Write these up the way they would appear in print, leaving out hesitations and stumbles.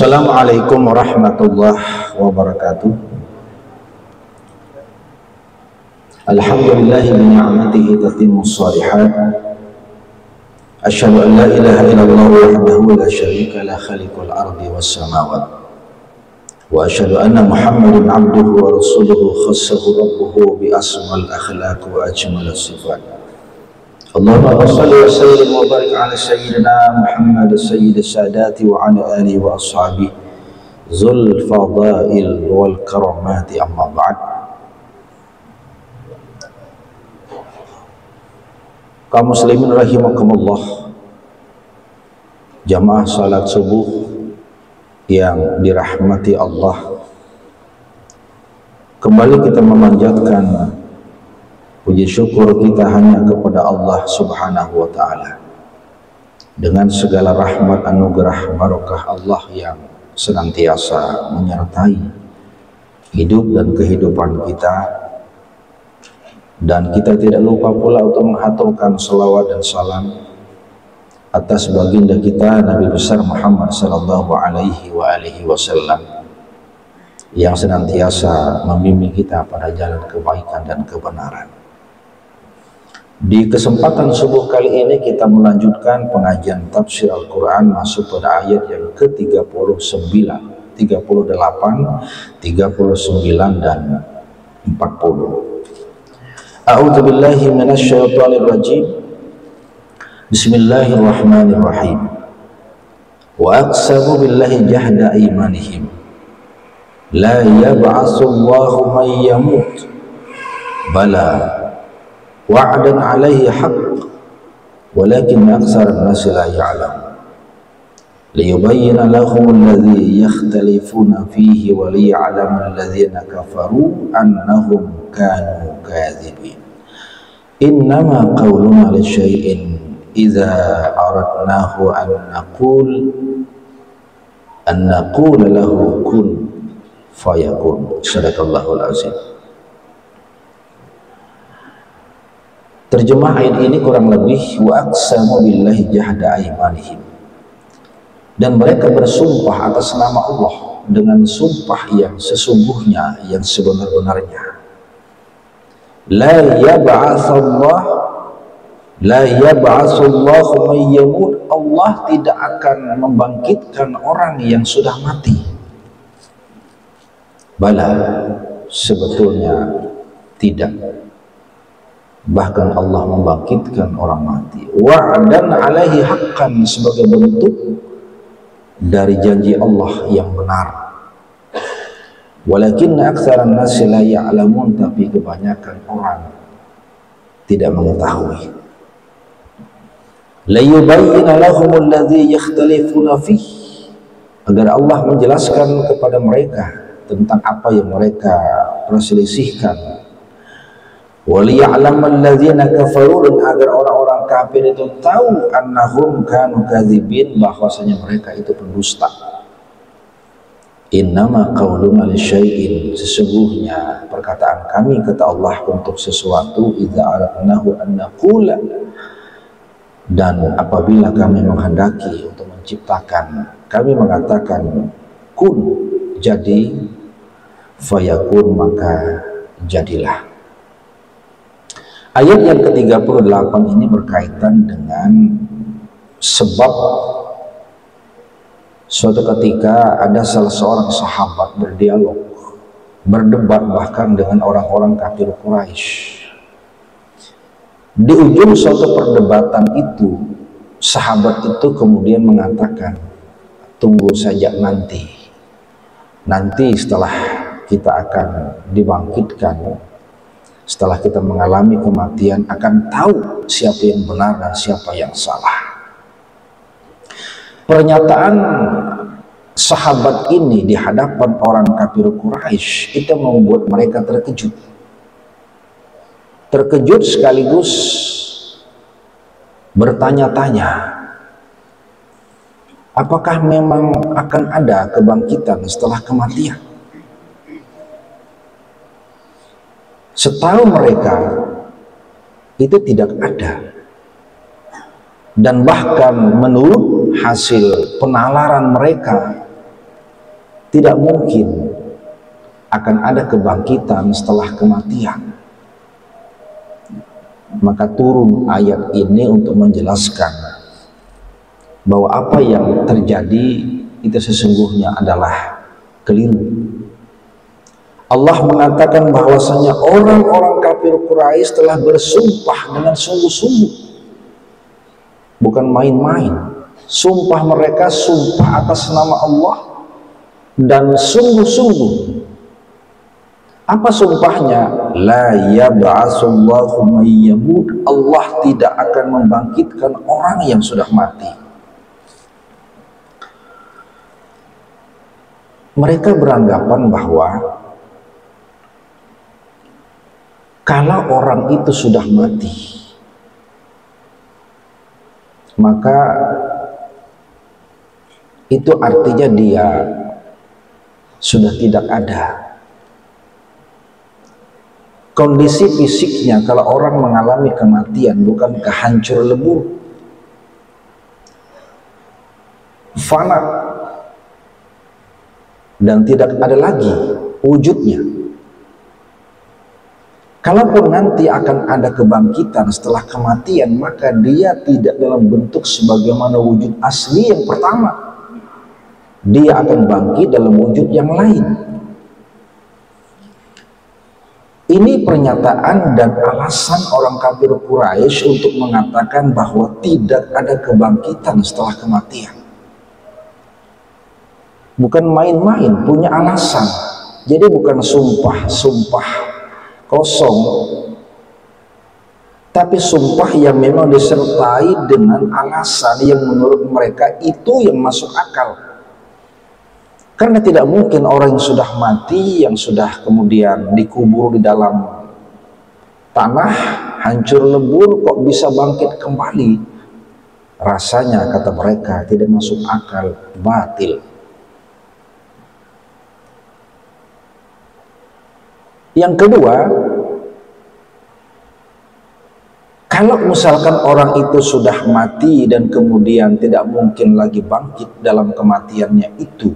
Assalamualaikum warahmatullahi wabarakatuh. Alhamdulillahi bi ni'matihi tatimmus shalihat. Asyhadu an la ilaha illallah wahdahu la syarika la khaliqul ardi was samawati. Wa asyhadu anna Muhammadan abduhu wa rasuluhu khassahu rabbuhu bi asmal akhlaq wa ajmal sifat. Allahumma shalli wa sallim wa barik ala sayyidina Muhammad sayyidis sadati wa ala alihi wa ashabihi zul fadail wal karamati, amma ba'd. Kaum muslimin rahimakumullah, jamaah salat subuh yang dirahmati Allah, kembali kita memanjatkan puji syukur kita hanya kepada Allah subhanahu wa ta'ala dengan segala rahmat anugerah barokah Allah yang senantiasa menyertai hidup dan kehidupan kita. Dan kita tidak lupa pula untuk menghaturkan salawat dan salam atas baginda kita Nabi besar Muhammad sallallahu alaihi wasallam yang senantiasa membimbing kita pada jalan kebaikan dan kebenaran. Di kesempatan subuh kali ini kita melanjutkan pengajian tafsir Al-Quran masuk pada ayat yang ke-39, 38, 39 dan 40. A'udzu billahi minasyaitonir rajim. Bismillahirrahmanirrahim. Wa aqsamu billahi jahda aymanihim la yab'atsullahu man yamut bala wa'dan 'alaihi haqq walakin aktsarun nasi la ya'lamun liyubayyana lahum alladhi yakhtalifuna fihi wa liya'lama alladhina kafaru annahum kanu kadzibin. Innama qawluna li syai'in idza aradnahu an naqul lahu kun fayakun. Sadaqallahul azim. Terjemah ayat ini kurang lebih wa aqsamu billahi jahda aymanihim, dan mereka bersumpah atas nama Allah dengan sumpah yang sesungguhnya, yang sebenar-benarnya. La yab'atsullahu man yamut, Allah tidak akan membangkitkan orang yang sudah mati. Bala, sebetulnya tidak. Bahkan Allah membangkitkan orang mati. Wa'dan 'alaihi haqqan, sebagai bentuk dari janji Allah yang benar. Walakin aktsaran nasi la ya'lamun, tapi kebanyakan orang tidak mengetahui. La yubayyana lahumul ladzi yakhtalifuna fihi, agar Allah menjelaskan kepada mereka tentang apa yang mereka perselisihkan. Waliya'lamal ladzina kafaru, dan agar orang-orang kafir itu tahu annahum kanu kadzibin, bahwasanya mereka itu pendusta. Innama qauluna li syai'in, sesungguhnya perkataan kami, kata Allah, untuk sesuatu, idza aradnahu an naqula, dan apabila kami menghendaki untuk menciptakan, kami mengatakan kun, jadi, fayakun, maka jadilah. Ayat yang ke-38 ini berkaitan dengan sebab suatu ketika ada salah seorang sahabat berdialog, berdebat bahkan dengan orang-orang kafir Quraisy. Di ujung suatu perdebatan itu, sahabat itu kemudian mengatakan, tunggu saja nanti setelah kita akan dibangkitkan, setelah kita mengalami kematian, akan tahu siapa yang benar dan siapa yang salah. Pernyataan sahabat ini di hadapan orang kafir Quraisy itu membuat mereka terkejut. Terkejut sekaligus bertanya-tanya, apakah memang akan ada kebangkitan setelah kematian? Setahu mereka itu tidak ada. Dan bahkan menurut hasil penalaran mereka, tidak mungkin akan ada kebangkitan setelah kematian. Maka turun ayat ini untuk menjelaskan bahwa apa yang terjadi itu sesungguhnya adalah keliru. Allah mengatakan bahwasanya orang-orang kafir Quraisy telah bersumpah dengan sungguh-sungguh, bukan main-main. Sumpah mereka sumpah atas nama Allah dan sungguh-sungguh. Apa sumpahnya? La yab'atsullahu man yamut. Allah tidak akan membangkitkan orang yang sudah mati. Mereka beranggapan bahwa kalau orang itu sudah mati, maka itu artinya dia sudah tidak ada. Kondisi fisiknya kalau orang mengalami kematian bukan hancur lebur, fana, dan tidak ada lagi wujudnya. Kalaupun nanti akan ada kebangkitan setelah kematian, maka dia tidak dalam bentuk sebagaimana wujud asli yang pertama. Dia akan bangkit dalam wujud yang lain. Ini pernyataan dan alasan orang kafir Quraisy untuk mengatakan bahwa tidak ada kebangkitan setelah kematian. Bukan main-main, punya alasan. Jadi bukan sumpah kosong, tapi sumpah yang memang disertai dengan alasan yang menurut mereka itu yang masuk akal. Karena tidak mungkin orang yang sudah mati, yang sudah kemudian dikubur di dalam tanah, hancur lebur, kok bisa bangkit kembali. Rasanya, kata mereka, tidak masuk akal, batil. Yang kedua, kalau misalkan orang itu sudah mati dan kemudian tidak mungkin lagi bangkit dalam kematiannya itu,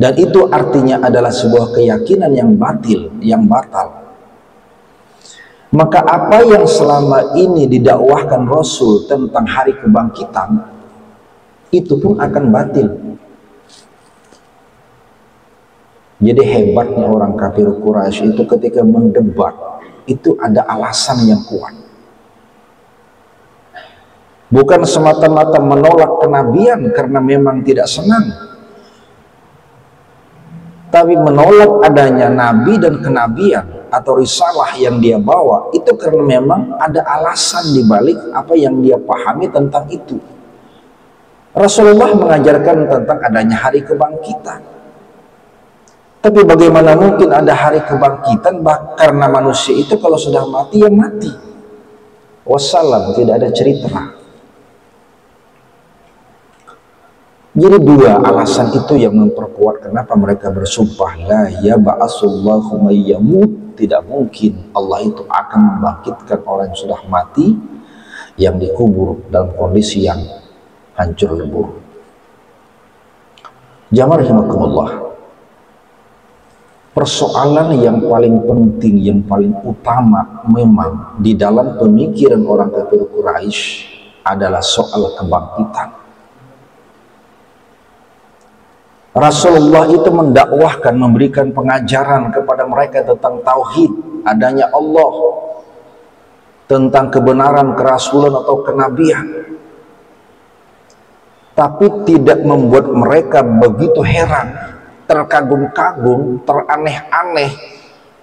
dan itu artinya adalah sebuah keyakinan yang batal, maka apa yang selama ini didakwahkan Rasul tentang hari kebangkitan itu pun akan batil. Jadi hebatnya orang kafir Quraisy itu ketika mendebat itu ada alasan yang kuat. Bukan semata-mata menolak kenabian karena memang tidak senang, tapi menolak adanya nabi dan kenabian atau risalah yang dia bawa itu karena memang ada alasan dibalik apa yang dia pahami tentang itu. Rasulullah mengajarkan tentang adanya hari kebangkitan. Tapi bagaimana mungkin ada hari kebangkitan karena manusia itu kalau sudah mati ya mati. Wassalam, tidak ada cerita. Jadi dua alasan itu yang memperkuat kenapa mereka bersumpah la yab'atsullahu may yamut. Tidak mungkin Allah itu akan membangkitkan orang yang sudah mati, yang dikubur dalam kondisi yang hancur lebur. Jamaah rahimakumullah, persoalan yang paling penting, yang paling utama memang di dalam pemikiran orang kafir Quraisy adalah soal kebangkitan. Rasulullah itu mendakwahkan, memberikan pengajaran kepada mereka tentang tauhid, adanya Allah, tentang kebenaran kerasulan atau kenabian, tapi tidak membuat mereka begitu heran, terkagum-kagum, teraneh-aneh,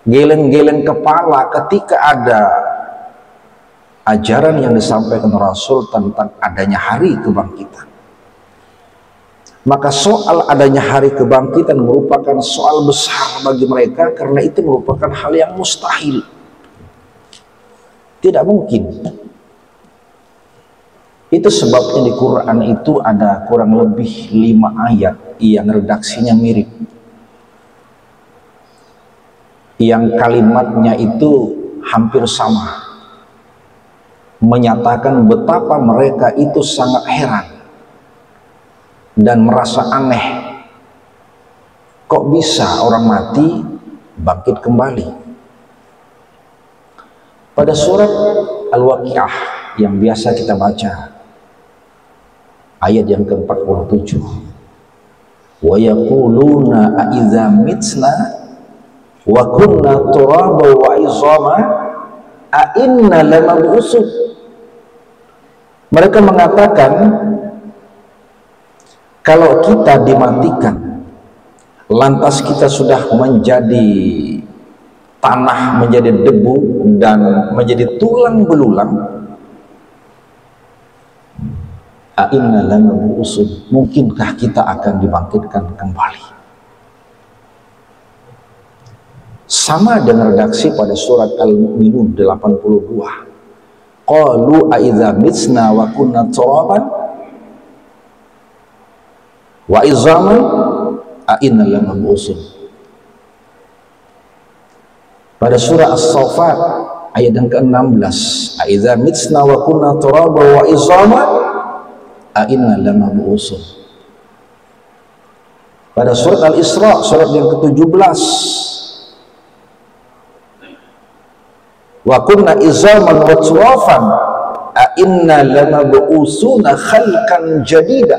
geleng-geleng kepala ketika ada ajaran yang disampaikan Rasul tentang adanya hari kebangkitan. Maka soal adanya hari kebangkitan merupakan soal besar bagi mereka karena itu merupakan hal yang mustahil. Tidak mungkin. Itu sebabnya di Quran itu ada kurang lebih 5 ayat yang redaksinya mirip, yang kalimatnya itu hampir sama, menyatakan betapa mereka itu sangat heran dan merasa aneh Kok bisa orang mati bangkit kembali? Pada surat Al-Waqiah yang biasa kita baca, ayat yang ke-47, wa yaquluna a idza mitna wa kunna turaba wa izama a inna lamab'usun. Mereka mengatakan, kalau kita dimatikan, lantas kita sudah menjadi tanah, menjadi debu, dan menjadi tulang belulang, a inna lamab'usun, mungkinkah kita akan dibangkitkan kembali? Sama dengan redaksi pada surat Al-Mu'minun 82. Qalu a idza mitsna wa kunna turaban wa izaman a inna lamab'usun. Pada surah As-Saffat ayat yang ke-16, a idza mitsna wa kunna turaban wa izaman a inna lamab'usun. Pada surat Al-Isra surat yang ke-17, wa kunna izaman wa turafan a inna lamab'usuna khalqan jadida.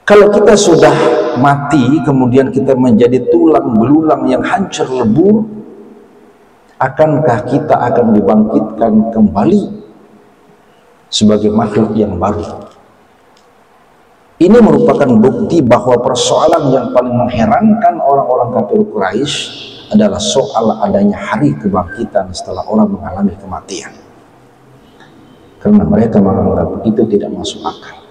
Kalau kita sudah mati kemudian kita menjadi tulang belulang yang hancur lebur, akankah kita akan dibangkitkan kembali sebagai makhluk yang baru? Ini merupakan bukti bahwa persoalan yang paling mengherankan orang-orang kafir Quraisy adalah soal adanya hari kebangkitan setelah orang mengalami kematian, karena mereka menganggap itu tidak masuk akal.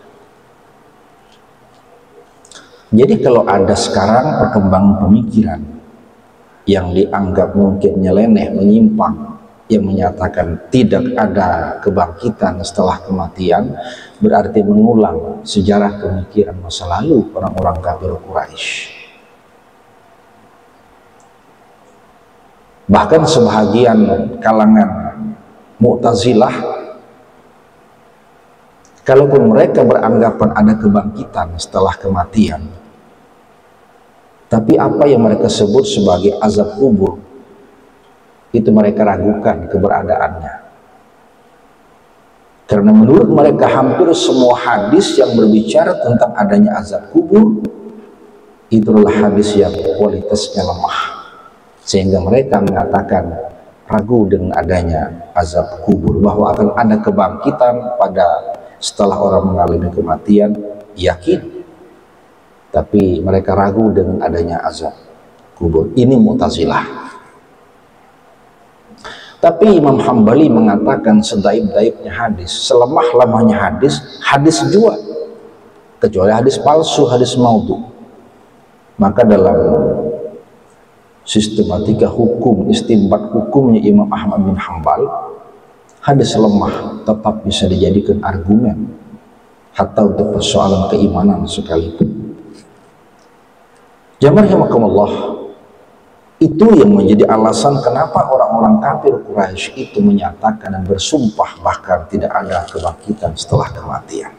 Jadi kalau ada sekarang perkembangan pemikiran yang dianggap mungkin nyeleneh, menyimpang, yang menyatakan tidak ada kebangkitan setelah kematian, berarti mengulang sejarah pemikiran masa lalu orang-orang kafir Quraisy. Bahkan sebahagian kalangan Mu'tazilah, kalaupun mereka beranggapan ada kebangkitan setelah kematian, tapi apa yang mereka sebut sebagai azab kubur, itu mereka ragukan keberadaannya. Karena menurut mereka hampir semua hadis yang berbicara tentang adanya azab kubur, itulah hadis yang kualitasnya lemah, sehingga mereka mengatakan ragu dengan adanya azab kubur. Bahwa akan ada kebangkitan pada setelah orang mengalami kematian, yakin, tapi mereka ragu dengan adanya azab kubur. Ini Mu'tazilah. Tapi Imam Hambali mengatakan sedaib-daibnya hadis, selemah-lemahnya hadis, hadis jua, kecuali hadis palsu, hadis maudhu. Maka dalam sistematika hukum, istinbat hukumnya Imam Ahmad bin Hambal, hadis lemah tetap bisa dijadikan argumen hatta untuk persoalan keimanan sekalipun. Jamaah rahimakumullah, itu yang menjadi alasan kenapa orang-orang kafir Quraisy itu menyatakan dan bersumpah bahkan tidak ada kebangkitan setelah kematian.